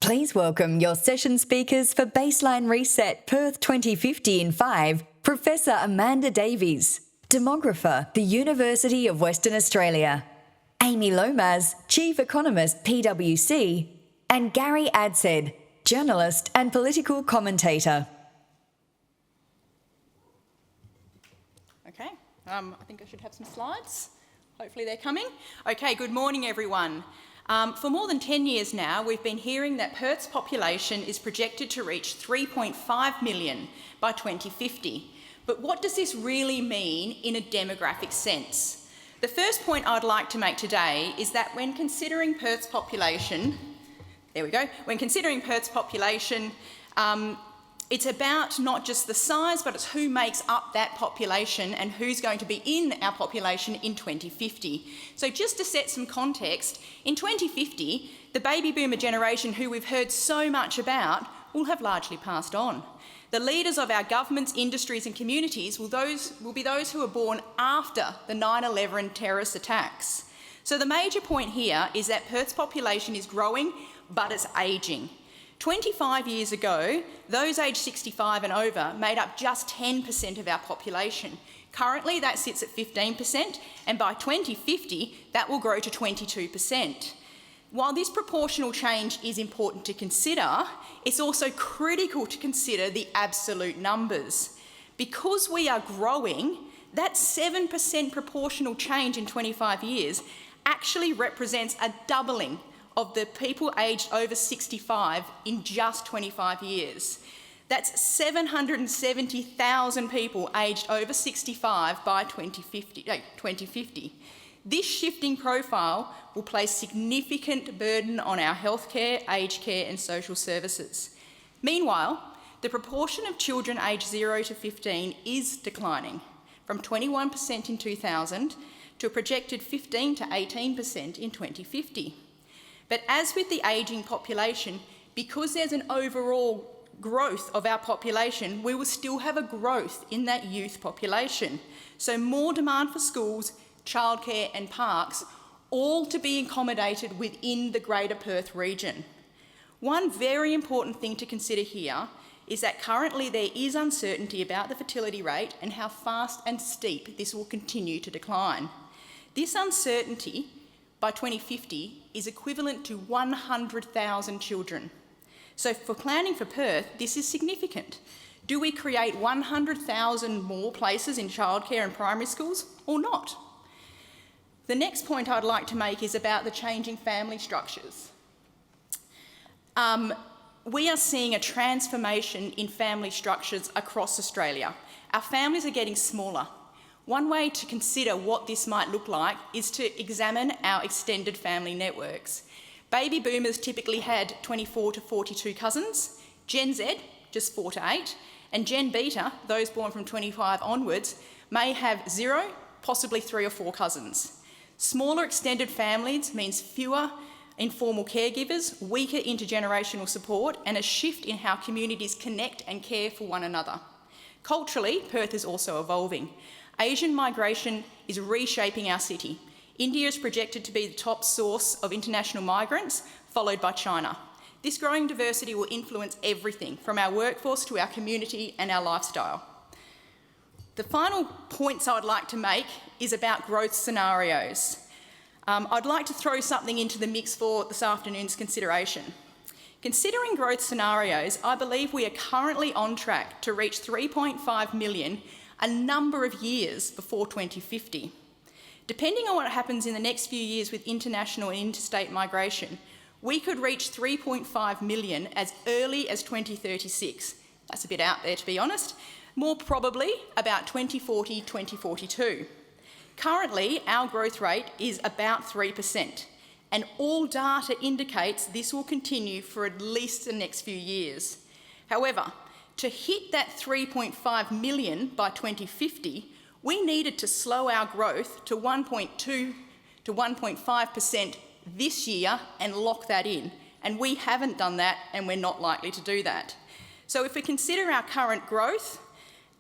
Please welcome your session speakers for Baseline Reset Perth 2050 in 5, Professor Amanda Davies, Demographer, the University of Western Australia, Amy Lomas, Chief Economist, PwC, and Gary Adshead, journalist and political commentator. Okay, I think I should have some slides. Hopefully they're coming. Okay, good morning everyone. For more than 10 years now, we've been hearing that Perth's population is projected to reach 3.5 million by 2050. But what does this really mean in a demographic sense? The first point I'd like to make today is that when considering Perth's population, it's about not just the size, but it's who makes up that population and who's going to be in our population in 2050. So just to set some context, in 2050, the baby boomer generation, who we've heard so much about, will have largely passed on. The leaders of our governments, industries and communities will be those who were born after the 9/11 terrorist attacks. So the major point here is that Perth's population is growing, but it's ageing. 25 years ago, those aged 65 and over made up just 10% of our population. Currently, that sits at 15%, and by 2050, that will grow to 22%. While this proportional change is important to consider, it's also critical to consider the absolute numbers. Because we are growing, that 7% proportional change in 25 years actually represents a doubling of the people aged over 65 in just 25 years. That's 770,000 people aged over 65 by 2050. This shifting profile will place significant burden on our healthcare, aged care and social services. Meanwhile, the proportion of children aged 0 to 15 is declining from 21% in 2000 to a projected 15 to 18% in 2050. But as with the ageing population, because there's an overall growth of our population, we will still have a growth in that youth population. So more demand for schools, childcare and parks, all to be accommodated within the Greater Perth region. One very important thing to consider here is that currently there is uncertainty about the fertility rate and how fast and steep this will continue to decline. This uncertainty by 2050 is equivalent to 100,000 children. So for planning for Perth, this is significant. Do we create 100,000 more places in childcare and primary schools or not? The next point I'd like to make is about the changing family structures. We are seeing a transformation in family structures across Australia. Our families are getting smaller. One way to consider what this might look like is to examine our extended family networks. Baby boomers typically had 24 to 42 cousins, Gen Z, just 4 to 8, and Gen Beta, those born from 25 onwards, may have 0, possibly 3 or 4 cousins. Smaller extended families means fewer informal caregivers, weaker intergenerational support, and a shift in how communities connect and care for one another. Culturally, Perth is also evolving. Asian migration is reshaping our city. India is projected to be the top source of international migrants, followed by China. This growing diversity will influence everything from our workforce to our community and our lifestyle. The final points I would like to make is about growth scenarios. I'd like to throw something into the mix for this afternoon's consideration. Considering growth scenarios, I believe we are currently on track to reach 3.5 million a number of years before 2050. Depending on what happens in the next few years with international and interstate migration, we could reach 3.5 million as early as 2036. That's a bit out there, to be honest. More probably about 2040, 2042. Currently, our growth rate is about 3%, and all data indicates this will continue for at least the next few years. However, to hit that 3.5 million by 2050, we needed to slow our growth to 1.2 to 1.5% this year and lock that in. And we haven't done that, and we're not likely to do that. So if we consider our current growth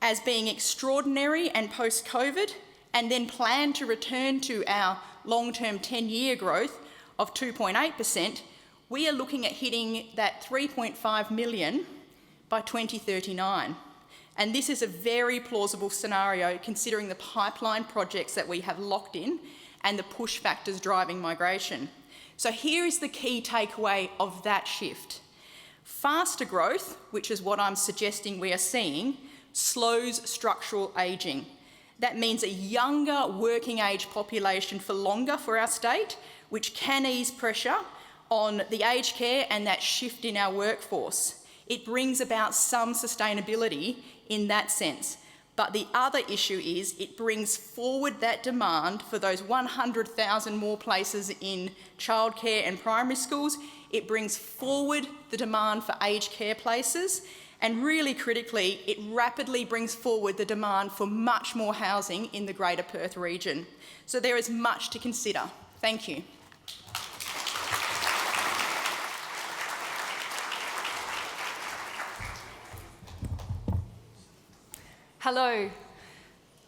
as being extraordinary and post-COVID, and then plan to return to our long-term 10-year growth of 2.8%, we are looking at hitting that 3.5 million by 2039. And this is a very plausible scenario considering the pipeline projects that we have locked in and the push factors driving migration. So here is the key takeaway of that shift. Faster growth, which is what I'm suggesting we are seeing, slows structural ageing. That means a younger working age population for longer for our state, which can ease pressure on the aged care and that shift in our workforce. It brings about some sustainability in that sense. But the other issue is it brings forward that demand for those 100,000 more places in childcare and primary schools. It brings forward the demand for aged care places, and really critically, it rapidly brings forward the demand for much more housing in the Greater Perth region. So there is much to consider. Thank you. Hello.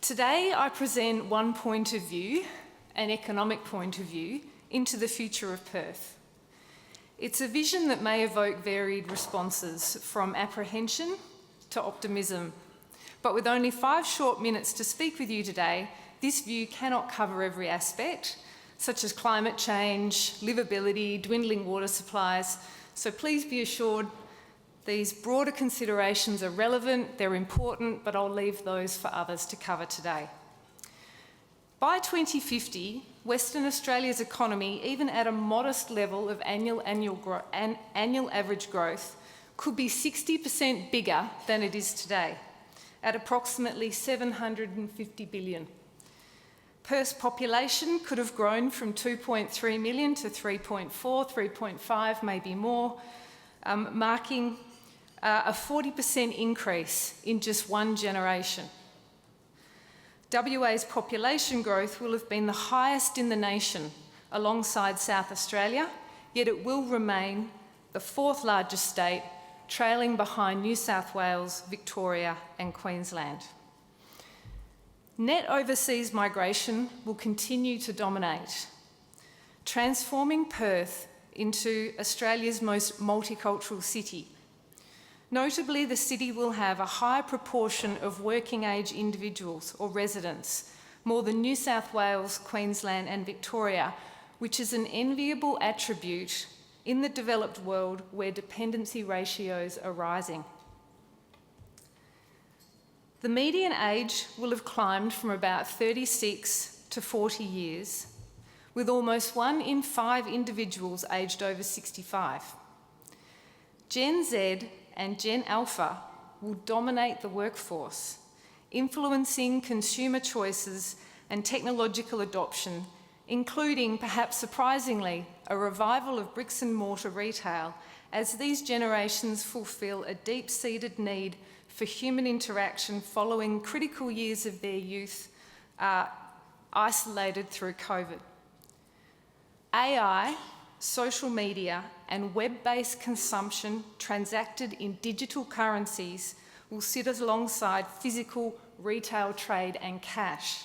Today I present one point of view, an economic point of view, into the future of Perth. It's a vision that may evoke varied responses, from apprehension to optimism. But with only 5 short minutes to speak with you today, this view cannot cover every aspect, such as climate change, livability, dwindling water supplies. So please be assured these broader considerations are relevant, they're important, but I'll leave those for others to cover today. By 2050, Western Australia's economy, even at a modest level of annual average growth, could be 60% bigger than it is today, at approximately 750 billion. Perth's population could have grown from 2.3 million to 3.4, 3.5, maybe more, marking a 40% increase in just one generation. WA's population growth will have been the highest in the nation alongside South Australia, yet it will remain the 4th largest state, trailing behind New South Wales, Victoria and Queensland. Net overseas migration will continue to dominate, transforming Perth into Australia's most multicultural city. Notably, the city will have a high proportion of working age individuals or residents, more than New South Wales, Queensland and Victoria, which is an enviable attribute in the developed world where dependency ratios are rising. The median age will have climbed from about 36 to 40 years, with almost 1 in 5 individuals aged over 65. Gen Z and Gen Alpha will dominate the workforce, influencing consumer choices and technological adoption, including, perhaps surprisingly, a revival of bricks and mortar retail as these generations fulfil a deep-seated need for human interaction following critical years of their youth isolated through COVID. AI, social media and web-based consumption transacted in digital currencies will sit alongside physical retail trade and cash.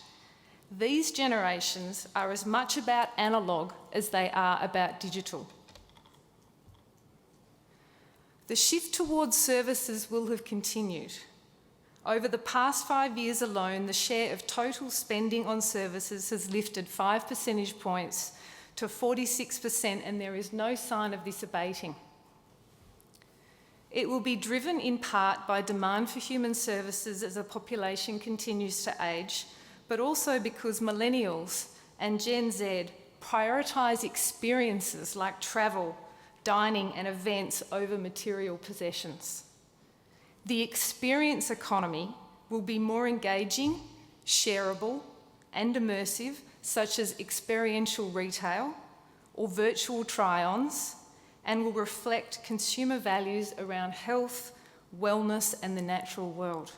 These generations are as much about analogue as they are about digital. The shift towards services will have continued. Over the past 5 years alone, the share of total spending on services has lifted 5 percentage points to 46%, and there is no sign of this abating. It will be driven in part by demand for human services as the population continues to age, but also because millennials and Gen Z prioritise experiences like travel, dining and events over material possessions. The experience economy will be more engaging, shareable and immersive, such as experiential retail or virtual try-ons, and will reflect consumer values around health, wellness and the natural world.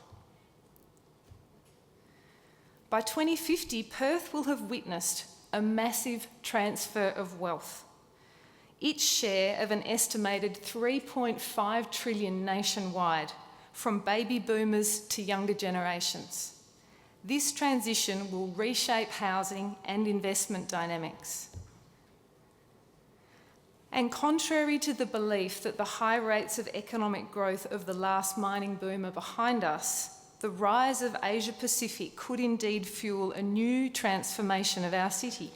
By 2050, Perth will have witnessed a massive transfer of wealth. Its share of an estimated 3.5 trillion nationwide, from baby boomers to younger generations. This transition will reshape housing and investment dynamics. And contrary to the belief that the high rates of economic growth of the last mining boom are behind us, the rise of Asia Pacific could indeed fuel a new transformation of our city,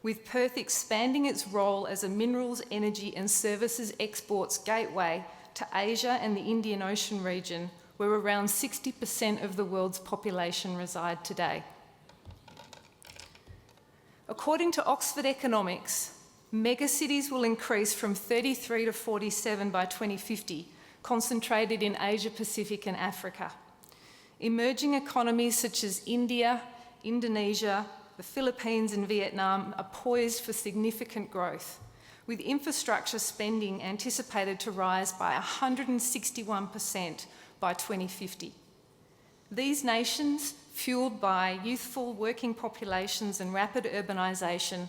with Perth expanding its role as a minerals, energy and services exports gateway to Asia and the Indian Ocean region, where around 60% of the world's population reside today. According to Oxford Economics, megacities will increase from 33 to 47 by 2050, concentrated in Asia Pacific and Africa. Emerging economies such as India, Indonesia, the Philippines and Vietnam are poised for significant growth, with infrastructure spending anticipated to rise by 161% by 2050. These nations, fueled by youthful working populations and rapid urbanisation,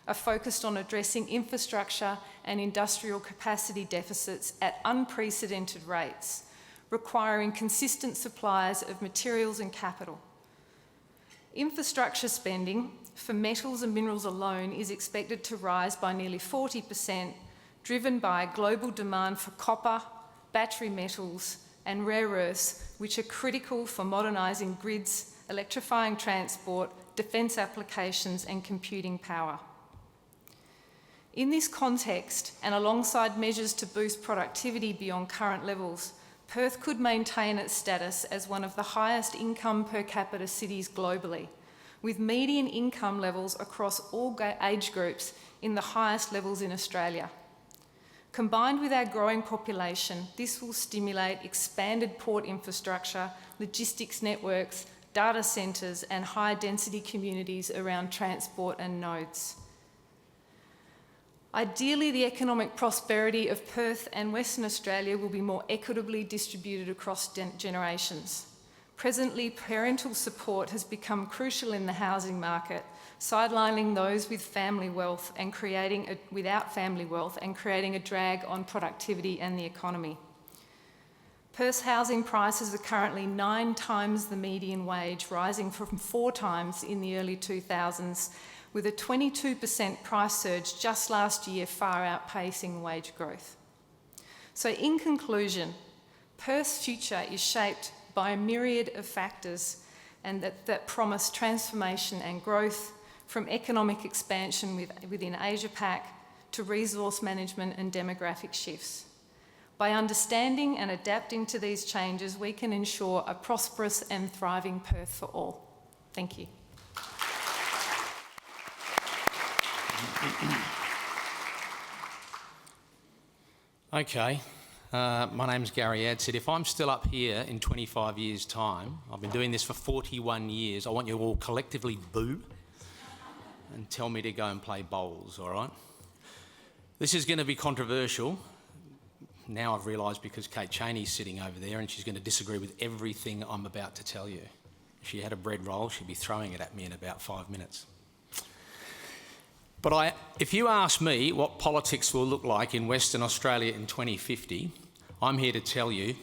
are focused on addressing infrastructure and industrial capacity deficits at unprecedented rates, requiring consistent supplies of materials and capital. Infrastructure spending for metals and minerals alone is expected to rise by nearly 40%, driven by global demand for copper, battery metals and rare earths, which are critical for modernising grids, electrifying transport, defence applications and computing power. In this context, and alongside measures to boost productivity beyond current levels, Perth could maintain its status as one of the highest income per capita cities globally, with median income levels across all age groups in the highest levels in Australia. Combined with our growing population, this will stimulate expanded port infrastructure, logistics networks, data centres and high-density communities around transport and nodes. Ideally, the economic prosperity of Perth and Western Australia will be more equitably distributed across generations. Presently, parental support has become crucial in the housing market, sidelining those with family wealth and without family wealth and creating a drag on productivity and the economy. Perth's housing prices are currently 9 times the median wage, rising from 4 times in the early 2000s, with a 22% price surge just last year far outpacing wage growth. So in conclusion, Perth's future is shaped by a myriad of factors and that promise transformation and growth, from economic expansion within Asia-Pac to resource management and demographic shifts. By understanding and adapting to these changes, we can ensure a prosperous and thriving Perth for all. Thank you. Okay, my name's Gary Adshead. If I'm still up here in 25 years' time, I've been doing this for 41 years, I want you all collectively boo and tell me to go and play bowls, all right? This is going to be controversial. Now I've realised because Kate Cheney's sitting over there and she's going to disagree with everything I'm about to tell you. If she had a bread roll, she'd be throwing it at me in about 5 minutes. But if you ask me what politics will look like in Western Australia in 2050, I'm here to tell you,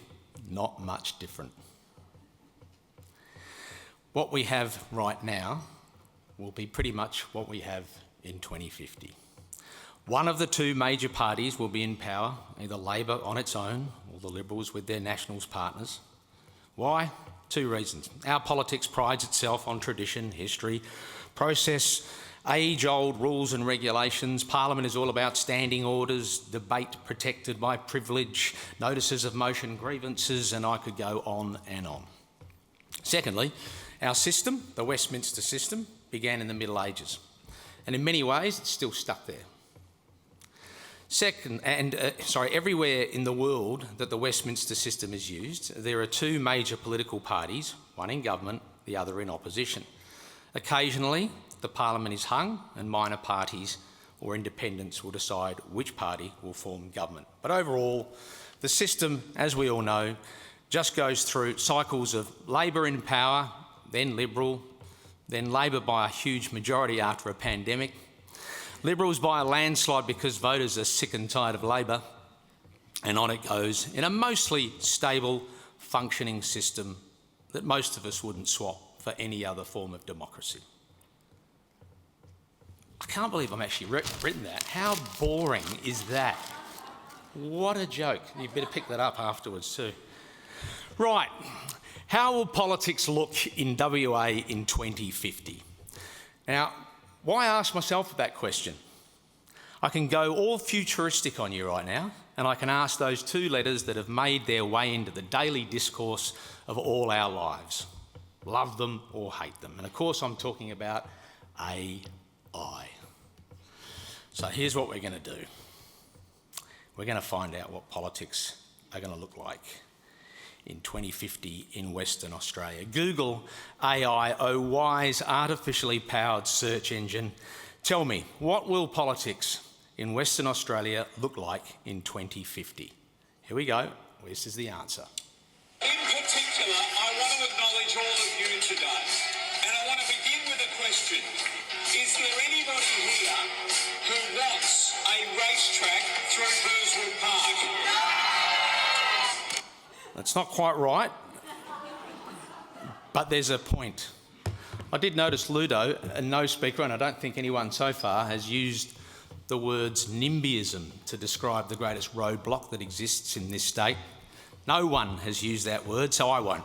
not much different. What we have right now will be pretty much what we have in 2050. One of the 2 major parties will be in power, either Labor on its own or the Liberals with their Nationals partners. Why? 2 reasons. Our politics prides itself on tradition, history, process, age-old rules and regulations. Parliament is all about standing orders, debate protected by privilege, notices of motion, grievances, and I could go on and on. Secondly, our system, the Westminster system, began in the Middle Ages, and in many ways it's still stuck there. Everywhere in the world that the Westminster system is used, there are 2 major political parties, one in government, the other in opposition. Occasionally, the parliament is hung and minor parties or independents will decide which party will form government. But overall, the system, as we all know, just goes through cycles of Labor in power, then Liberal, then Labor by a huge majority after a pandemic, Liberals by a landslide because voters are sick and tired of Labor, and on it goes in a mostly stable, functioning system that most of us wouldn't swap for any other form of democracy. I can't believe I'm actually written that. How boring is that? What a joke. You better pick that up afterwards too. Right. How will politics look in WA in 2050? Now, why ask myself that question? I can go all futuristic on you right now, and I can ask those two letters that have made their way into the daily discourse of all our lives. Love them or hate them. And of course, I'm talking about AI. So here's what we're going to do. We're going to find out what politics are going to look like in 2050 in Western Australia. Google AI, oh wise artificially powered search engine. Tell me, what will politics in Western Australia look like in 2050? Here we go. This is the answer. In particular, I want to acknowledge all of you today, and I want to begin with a question. Is there anybody here who wants a racetrack through Burswood Park? That's not quite right, but there's a point. I did notice Ludo, and no speaker, and I don't think anyone so far has used the words NIMBYism to describe the greatest roadblock that exists in this state. No one has used that word, so I won't.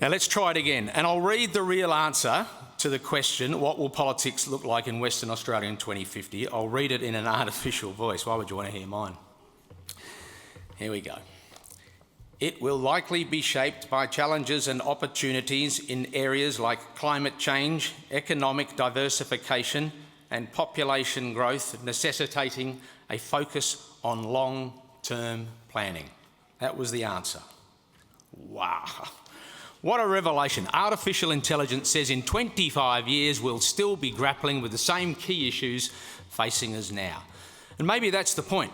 Now let's try it again, and I'll read the real answer to the question, what will politics look like in Western Australia in 2050? I'll read it in an artificial voice. Why would you want to hear mine? Here we go. It will likely be shaped by challenges and opportunities in areas like climate change, economic diversification, and population growth, necessitating a focus on long-term planning. That was the answer. Wow. What a revelation. Artificial intelligence says in 25 years we'll still be grappling with the same key issues facing us now. And maybe that's the point.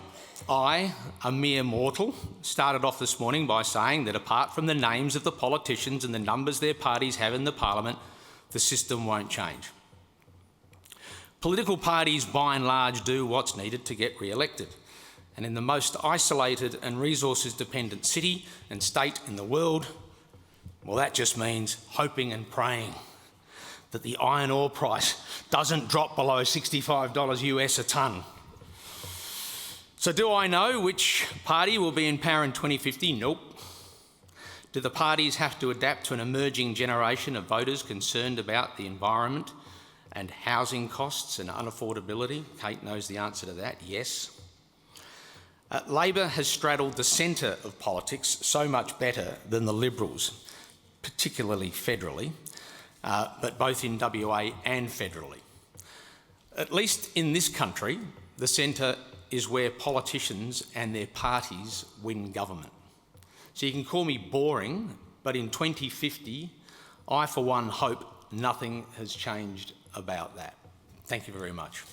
I, a mere mortal, started off this morning by saying that apart from the names of the politicians and the numbers their parties have in the parliament, the system won't change. Political parties, by and large, do what's needed to get re-elected. And in the most isolated and resources-dependent city and state in the world, well, that just means hoping and praying that the iron ore price doesn't drop below $65 US a tonne. So do I know which party will be in power in 2050? Nope. Do the parties have to adapt to an emerging generation of voters concerned about the environment and housing costs and unaffordability? Kate knows the answer to that, yes. Labor has straddled the centre of politics so much better than the Liberals, particularly federally, but both in WA and federally. At least in this country, the centre is where politicians and their parties win government. So you can call me boring, but in 2050, I for one hope nothing has changed about that. Thank you very much.